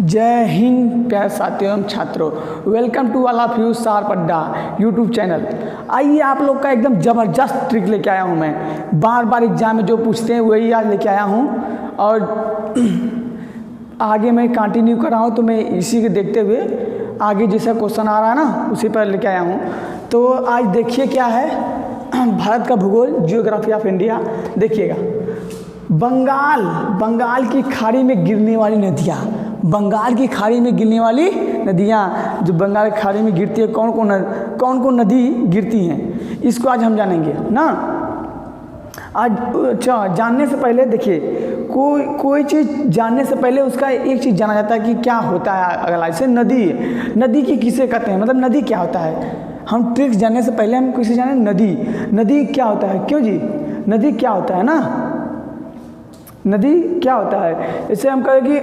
जय हिंद प्यारे साथियों एवं छात्रों, welcome to all of you sharp Adda YouTube channel. आइए आप लोग का एकदम ज़बरदस्त ट्रिक लेके आया हूँ मैं। बार बार एग्जाम में जो पूछते हैं वही आज लेके आया हूँ और आगे मैं कंटिन्यू कर रहा हूँ, तो मैं इसी के देखते हुए आगे जैसा क्वेश्चन आ रहा है ना उसी पर लेके आया हूँ। तो आज देखिए क्या है, भारत का भूगोल, जियोग्राफी ऑफ इंडिया। देखिएगा, बंगाल की खाड़ी में गिरने वाली नदियाँ, बंगाल की खाड़ी में गिरने वाली नदियाँ, जो बंगाल की खाड़ी में गिरती है, कौन कौन नदी गिरती हैं, इसको आज हम जानेंगे ना। आज अच्छा, जानने से पहले देखिए, कोई चीज़ जानने से पहले उसका एक चीज़ जाना जाता है कि क्या होता है। अगला जैसे नदी की किसे कहते हैं, मतलब नदी क्या होता है। हम ट्रिक्स जानने से पहले हम किसे जाने, नदी क्या होता है। क्यों जी, नदी क्या होता है ना, नदी क्या होता है। जैसे हम कहें कि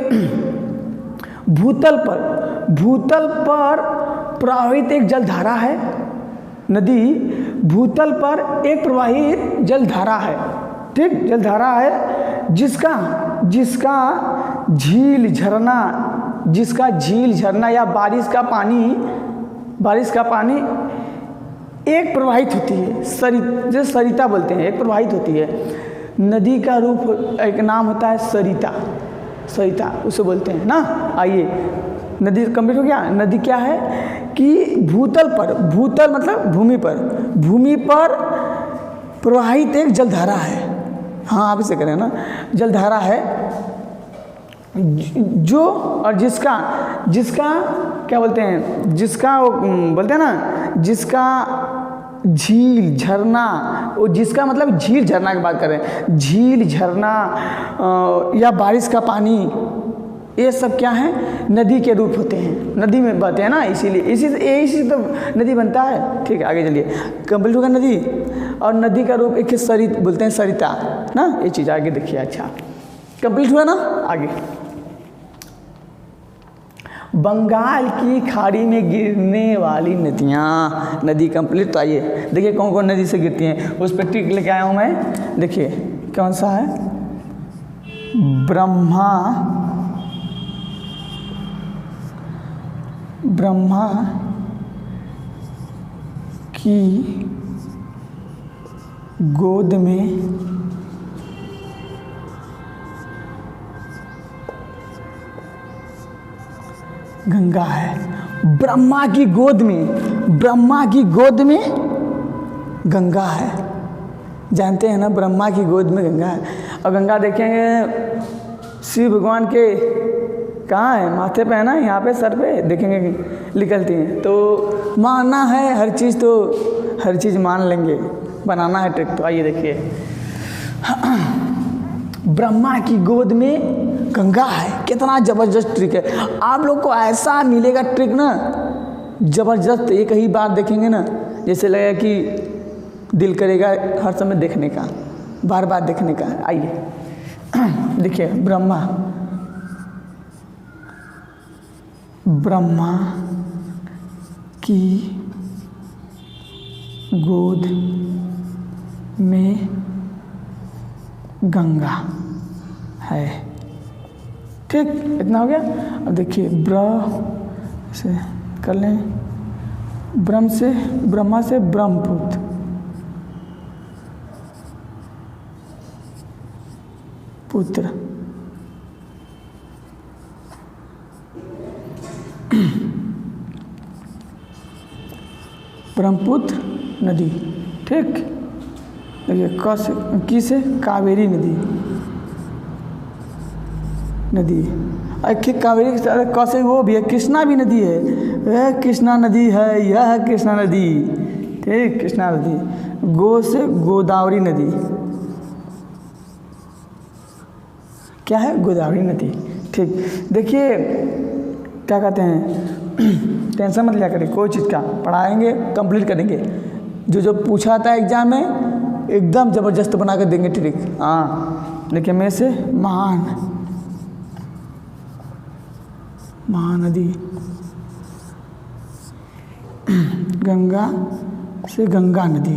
भूतल पर प्रवाहित एक जलधारा है। नदी भूतल पर एक प्रवाहित जलधारा है, ठीक, जलधारा है जिसका झील झरना या बारिश का पानी एक प्रवाहित होती है, जो सरिता बोलते हैं, एक प्रवाहित होती है। नदी का रूप एक नाम होता है सरिता उसे बोलते हैं ना। आइए, नदी कंप्लीट हो गया। नदी क्या है कि भूतल मतलब भूमि पर प्रवाहित एक जलधारा है। हाँ, आप इसे करें ना, जलधारा है जो, और जिसका क्या बोलते हैं, जिसका वो बोलते हैं ना, जिसका झील झरना, वो जिसका मतलब झील झरना की बात करें, झील झरना या बारिश का पानी, ये सब क्या है, नदी के रूप होते हैं, नदी में बहते हैं ना, इसीलिए इसी तो नदी बनता है। ठीक है, आगे चलिए, कंप्लीट होगा नदी। और नदी का रूप एक सरित बोलते हैं, सरिता ना, ये चीज़ आगे देखिए। अच्छा, कंप्लीट हुआ ना। आगे, बंगाल की खाड़ी में गिरने वाली नदियाँ, नदी कंप्लीट। तो आइए देखिए कौन कौन नदी से गिरती हैं, उस पर ट्रिक लेके आया हूँ मैं। देखिए कौन सा है, ब्रह्मा की गोद में गंगा है। ब्रह्मा की गोद में गंगा है। जानते हैं ना, ब्रह्मा की गोद में गंगा है। और गंगा देखेंगे शिव भगवान के कहाँ है, माथे पे है ना, यहाँ पे सर पे देखेंगे निकलती हैं। तो मानना है हर चीज़ मान लेंगे, बनाना है ट्रिक। तो आइए देखिए, ब्रह्मा की गोद में गंगा है, कितना ज़बरदस्त ट्रिक है। आप लोग को ऐसा मिलेगा ट्रिक ना, ज़बरदस्त। एक ही बार देखेंगे ना, जैसे लगेगा कि दिल करेगा हर समय देखने का, बार बार देखने का। आइए देखिए, ब्रह्मा की गोद में गंगा है। ठीक, इतना हो गया। अब देखिए, से कर लें, ब्रह्मा से ब्रह्मपुत्र, ब्रह्मपुत्र नदी। ठीक, देखिए की से कावेरी नदी। कावेरी के साथ क से वो भी है, कृष्णा भी नदी है, यह कृष्णा नदी है, यह कृष्णा नदी। ठीक, कृष्णा नदी। गो से गोदावरी नदी, क्या है, गोदावरी नदी। ठीक, देखिए क्या कहते हैं, टेंशन मत लिया करिए, कोई चीज़ का पढ़ाएंगे, कंप्लीट करेंगे। जो पूछा था एग्जाम में एकदम ज़बरदस्त बना कर देंगे ट्रिक। हाँ, देखिए, में से महानदी, गंगा से गंगा नदी,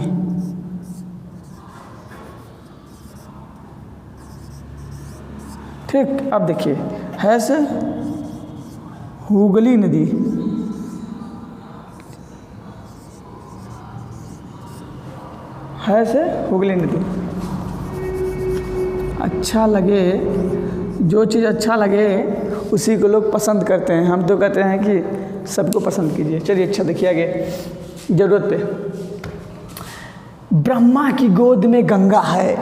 ठीक। अब देखिए है से हुगली नदी, है से हुगली नदी। अच्छा लगे, जो चीज़ अच्छा लगे उसी को लोग पसंद करते हैं। हम तो कहते हैं कि सबको पसंद कीजिए। चलिए अच्छा देखिए आगे, ज़रूरत पे। ब्रह्मा की गोद में गंगा है,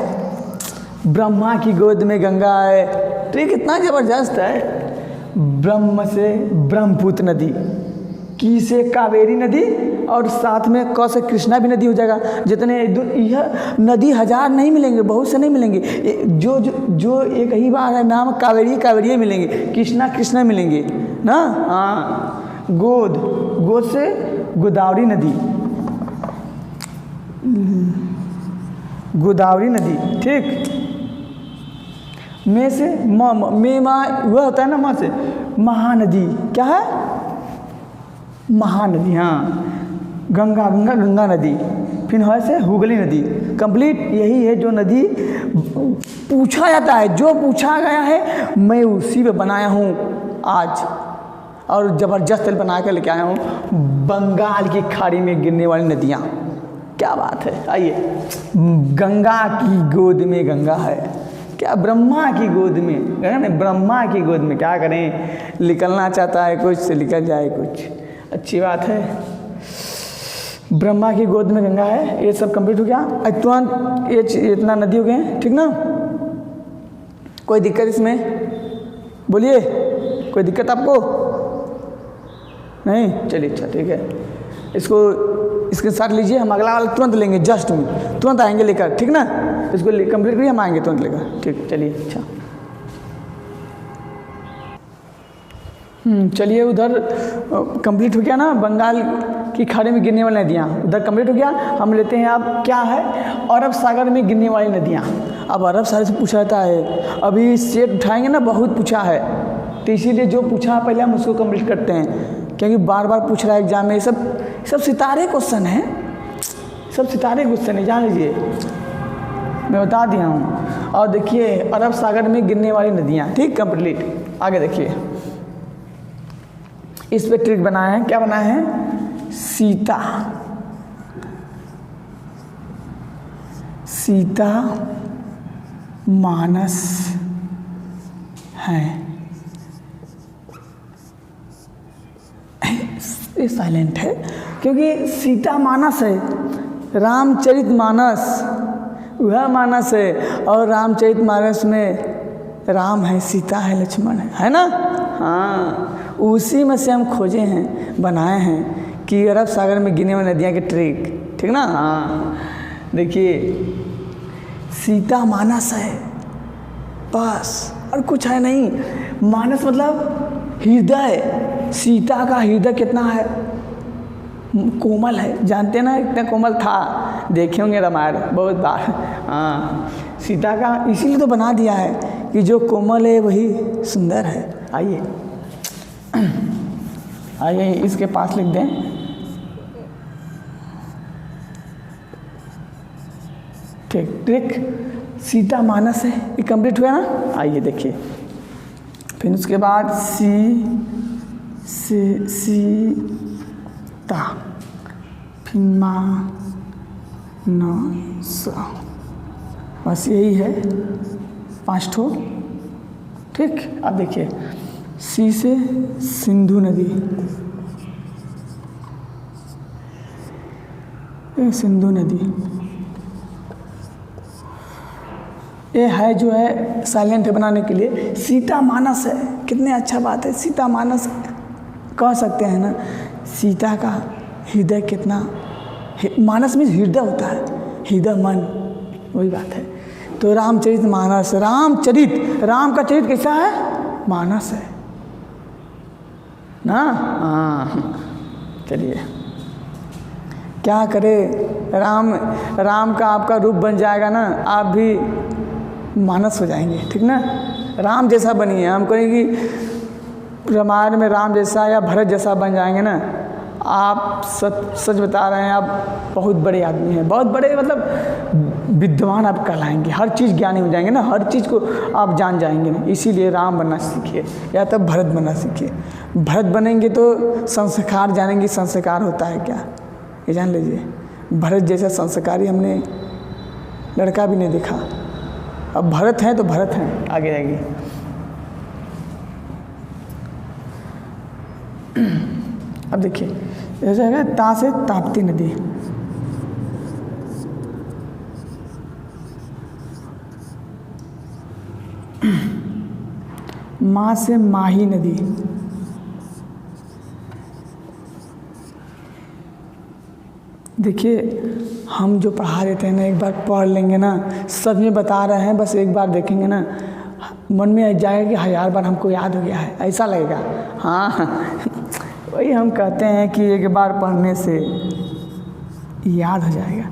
ब्रह्मा की गोद में गंगा है। तो ये कितना ज़बरदस्त है। ब्रह्म से ब्रह्मपुत्र नदी, की से कावेरी नदी, और साथ में क से कृष्णा भी नदी हो जाएगा। जितने यह नदी हजार नहीं मिलेंगे, बहुत से नहीं मिलेंगे। जो जो जो एक ही बार है नाम कावेरी, कावेरी मिलेंगे, कृष्णा कृष्णा मिलेंगे ना। हाँ, गोद, गोद से गोदावरी नदी, गोदावरी नदी, ठीक। में से में माँ वह होता है ना, माँ से महानदी, क्या है, महानदी। हाँ, गंगा, गंगा गंगा नदी। फिर है से हुगली नदी। कंप्लीट यही है जो नदी पूछा जाता है, जो पूछा गया है मैं उसी पे बनाया हूँ आज, और ज़बरदस्त बना कर लेके आया हूँ। बंगाल की खाड़ी में गिरने वाली नदियाँ, क्या बात है। आइए, गंगा की गोद में गंगा है, क्या ब्रह्मा की गोद में, ब्रह्मा की गोद में। क्या करें, निकलना चाहता है कुछ से निकल जाए कुछ, अच्छी बात है। ब्रह्मा की गोद में गंगा है। ये सब कंप्लीट हो गया। तुरंत ये इतना नदी हो गए, ठीक ना। कोई दिक्कत इसमें, बोलिए, कोई दिक्कत आपको नहीं? चलिए अच्छा ठीक है, इसको इसके साथ लीजिए। हम अगला वाला तुरंत लेंगे, जस्ट में तुरंत आएंगे लेकर, ठीक ना। इसको कंप्लीट करिए, हम आएंगे तुरंत लेकर, ठीक। चलिए अच्छा, चलिए उधर कंप्लीट हो गया ना, बंगाल की खाड़ी में गिरने वाली नदियाँ उधर कंप्लीट हो गया। हम लेते हैं अब क्या है, अरब सागर में गिरने वाली नदियाँ। अब अरब सागर से पूछा जाता है, अभी सेट उठाएंगे ना, बहुत पूछा है, तो इसीलिए जो पूछा पहले हम उसको कंप्लीट करते हैं, क्योंकि बार बार पूछ रहा है एग्जाम में। ये सब सितारे क्वेश्चन हैं, सब सितारे क्वेश्चन है, जान लीजिए, मैं बता दिया हूँ। और देखिए अरब सागर में गिरने वाली नदियाँ, ठीक, कंप्लीट। आगे देखिए, इस पे ट्रिक बनाया है, क्या बनाया है, सीता, सीता मानस है। ये साइलेंट है क्योंकि सीता मानस है, रामचरित मानस वह मानस है, और रामचरित मानस में राम है, सीता है, लक्ष्मण है ना। हाँ, उसी में से हम खोजे हैं, बनाए हैं कि अरब सागर में गिरने वाली नदियाँ के ट्रिक, ठीक ना। हाँ देखिए, सीता मानस है बस, और कुछ है नहीं। मानस मतलब हृदय, सीता का हृदय कितना है, कोमल है, जानते ना, इतना कोमल था, देखे होंगे रामायण बहुत बार। हाँ, सीता का इसीलिए तो बना दिया है कि जो कोमल है वही सुंदर है। आइए आइए इसके पास लिख दें, ठीक, ट्रिक सीता मानस है, ये कंप्लीट हुआ ना। आइए देखिए, फिर उसके बाद सीता, फिर मानस, बस यही है, 5 ठो, ठीक। अब देखिए, सी से सिंधु नदी, ये सिंधु नदी, ये है जो है साइलेंट बनाने के लिए। सीता मानस है, कितने अच्छा बात है, सीता मानस कह सकते हैं ना। सीता का हृदय कितना, मानस में हृदय होता है, हृदय मन, वही बात है। तो रामचरित मानस, रामचरित, राम का चरित कैसा है, मानस है ना। हाँ चलिए, क्या करे, राम का आपका रूप बन जाएगा ना, आप भी मानस हो जाएंगे, ठीक ना। राम जैसा बनिए, हम कहेंगे रामायण में राम जैसा या भरत जैसा बन जाएंगे ना, आप सच बता रहे हैं, आप बहुत बड़े आदमी हैं, बहुत बड़े मतलब विद्वान आप कहलाएंगे, हर चीज़ ज्ञानी हो जाएंगे ना, हर चीज़ को आप जान जाएंगे ना। इसीलिए राम बनना सीखिए या तब भरत बनना सीखिए। भरत बनेंगे तो संस्कार जानेंगे, संस्कार होता है क्या ये जान लीजिए। भरत जैसा संस्कारी हमने लड़का भी नहीं देखा। अब भरत हैं तो भरत हैं, आगे आएगी। अब देखिए जैसे है ता से ताप्ती नदी, माँ से माही नदी, देखिए हम जो पढ़ा देते हैं ना, एक बार पढ़ लेंगे ना, सब ये बता रहे हैं, बस एक बार देखेंगे ना मन में आ जाएगा कि 1000 बार हमको याद हो गया है, ऐसा लगेगा। हाँ वही हम कहते हैं कि एक बार पढ़ने से याद हो जाएगा।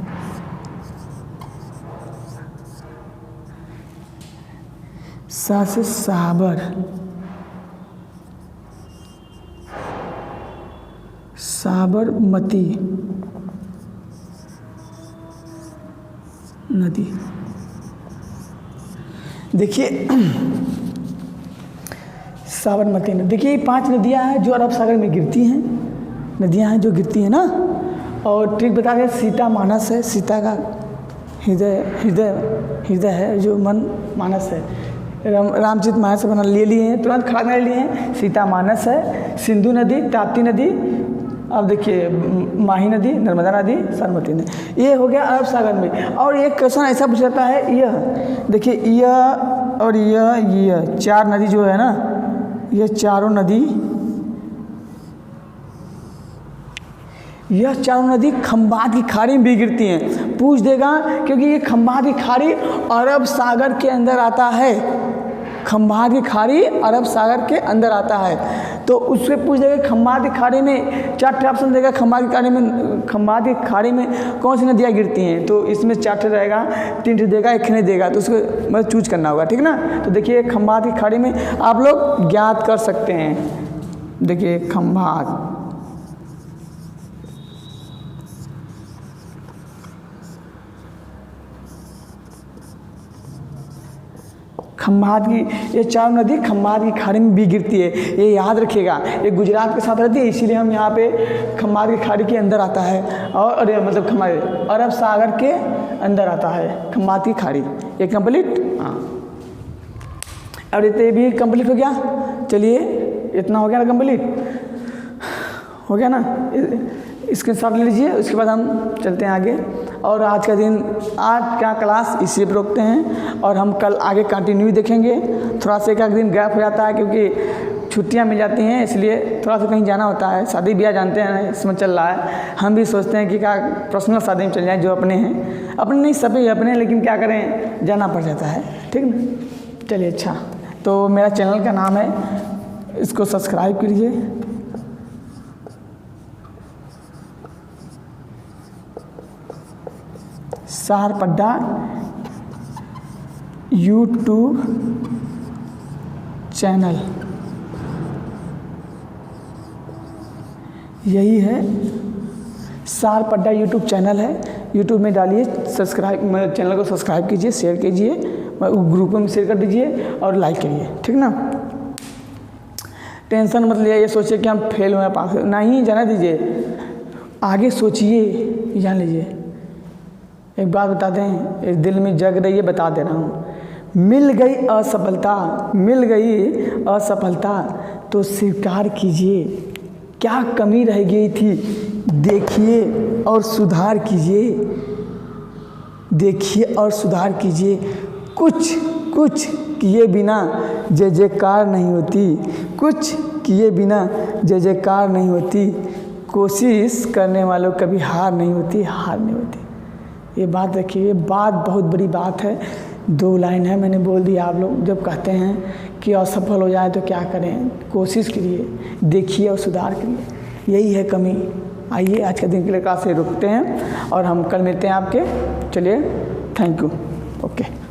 सा से साबर, साबरमती नदी। देखिए साबरमती नदी, देखिए ये 5 नदियां हैं जो अरब सागर में गिरती हैं, नदियां हैं जो गिरती हैं ना। और ट्रिक बता दें, सीता मानस है, सीता का हृदय है जो मन मानस है। रामचरित मानस से बना ले लिए हैं, तुरंत खड़ा कर लिए हैं। सीता मानस है, सिंधु नदी, ताप्ती नदी, अब देखिए माही नदी, नर्मदा नदी, सरस्वती नदी, ये हो गया अरब सागर में। और एक क्वेश्चन ऐसा पूछ जाता है, यह देखिए यह और यह 4 नदी जो है ना, ये चारों नदी, यह चारों नदी खंबात की खाड़ी में भी गिरती हैं। पूछ देगा क्योंकि ये खंबात की खाड़ी अरब सागर के अंदर आता है, खंबात की खाड़ी अरब सागर के अंदर आता है। तो उससे पूछ देगा खंबात की खाड़ी में 4 ऑप्शन देगा, खंबात की खाड़ी में कौन सी नदियाँ गिरती हैं, तो इसमें 4 रहेगा, 3 देगा, 1 नहीं देगा, तो उसको मतलब चूज करना होगा, ठीक ना। तो देखिए खंबात की खाड़ी में आप लोग ज्ञात कर सकते हैं। देखिए खंबात, खंबात की, ये 4 नदी खंबात की खाड़ी में भी गिरती है, ये याद रखिएगा। ये गुजरात के साथ रहती है, इसीलिए हम यहाँ पे खंबात की खाड़ी के अंदर आता है, और मतलब खंबात अरब सागर के अंदर आता है खंबात की खाड़ी। ये कंप्लीट, हाँ। और ये भी कंप्लीट हो गया। चलिए इतना हो गया ना, कंप्लीट हो गया ना, स्क्रीनशॉट ले लीजिए। उसके बाद हम चलते हैं आगे। और आज का दिन, आज का क्लास इसी पर रोकते हैं, और हम कल आगे कंटिन्यू देखेंगे। थोड़ा सा एक दिन गैप हो जाता है क्योंकि छुट्टियां मिल जाती हैं, इसलिए थोड़ा सा कहीं जाना होता है। शादी ब्याह जानते हैं इसमें चल रहा है, हम भी सोचते हैं कि क्या पर्सनल शादी में चल जाएँ, जो अपने हैं, अपने नहीं सभी अपने, लेकिन क्या करें जाना पड़ जाता है, ठीक ना। चलिए अच्छा, तो मेरा चैनल का नाम है, इसको सब्सक्राइब कीजिए। सारपड्डा यूट्यूब चैनल, यही है सारपड्डा यूट्यूब चैनल है। यूट्यूब में डालिए, सब्सक्राइब, चैनल को सब्सक्राइब कीजिए, शेयर कीजिए, ग्रुप में शेयर कर दीजिए और लाइक करिए, ठीक ना। टेंशन मत लिए, ये सोचिए कि हम फेल हुए पास, नहीं, जाने दीजिए, आगे सोचिए, जान लीजिए। एक बात बता दें, इस दिल में जग रही है, बता दे रहा हूँ, मिल गई असफलता तो स्वीकार कीजिए, क्या कमी रह गई थी देखिए और सुधार कीजिए, देखिए और सुधार कीजिए। कुछ किए बिना जय जयकार नहीं होती, कुछ किए बिना जय जयकार नहीं होती, कोशिश करने वालों कभी हार नहीं होती, हार नहीं होती। ये बात रखिए, ये बात बहुत बड़ी बात है। 2 लाइन है, मैंने बोल दिया। आप लोग जब कहते हैं कि असफल हो जाए तो क्या करें, कोशिश करिए, देखिए और सुधार करिए, यही है कमी। आइए आज के दिन के लिए क्लास से रुकते हैं और हम कल मिलते हैं आपके। चलिए, थैंक यू, ओके।